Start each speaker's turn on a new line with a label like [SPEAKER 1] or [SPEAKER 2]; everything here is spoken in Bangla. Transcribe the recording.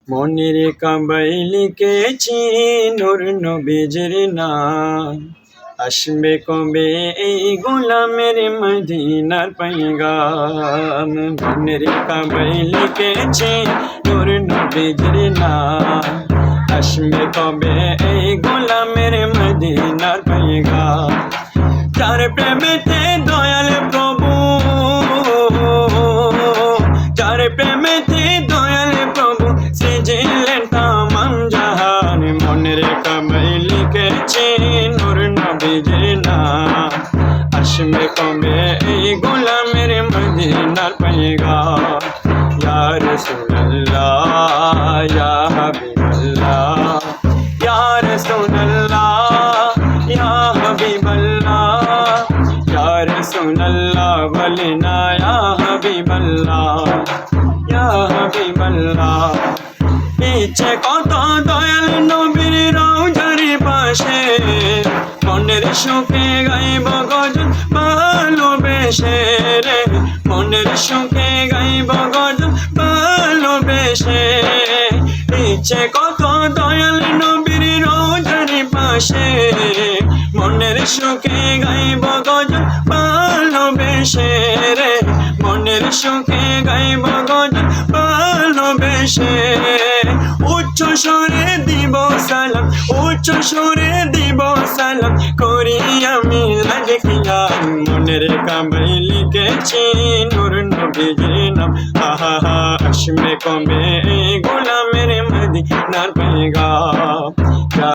[SPEAKER 1] মনের কাবাই লিখেছি নূর নবীজির নাম, আসবে কবে এই গোলামের মদিনার পয়গাম। মনের কাবাই লিখেছি নূর নবীজির নাম, আসবে কবে এই গোলামের মদিনার পয়গাম। যার প্রেমেতে দয়াল প্রভু, যার প্রেমেতে দয়াল প্রভু সৃজিলেন তামাম জাহান। মনের কাবাই লিখেছি নূর নবীজির নাম, আসবে কবে এই গোলামের মদিনার পয়গাম। ইয়া রাসূলুল্লাহ ইয়া হাবিবাল্লাহ, ইয়া রাসূলুল্লাহ ইয়া হাবিবাল্লাহ, ইয়া রাসূলুল্লাহ বলনা ইয়া হাবিবাল্লাহ, ইয়া হাবিবাল্লাহ। ইচ্ছে কত দয়াল নবীর রওজার পাশে, মনের সুখে গাইব গজল ভালোবেসে রে, মনের সুখে গাইব গজল ভালোবেসে। ইচ্ছে কত দয়াল নবীর রওজার পাশে, মনের সুখে গাইব গজল ভালোবেসে রে, মনের সুখে গাইব গজল ভালোবেসে। উচ্চ সুরে দিব সালাম, উচ্চ সুরে দিব সালাম করি আমি লাগিয়া। মনের কাবাই লিখেছি নূর নবীজির নাম, আহা আসবে কবে গোলামের মদিনার পয়গাম।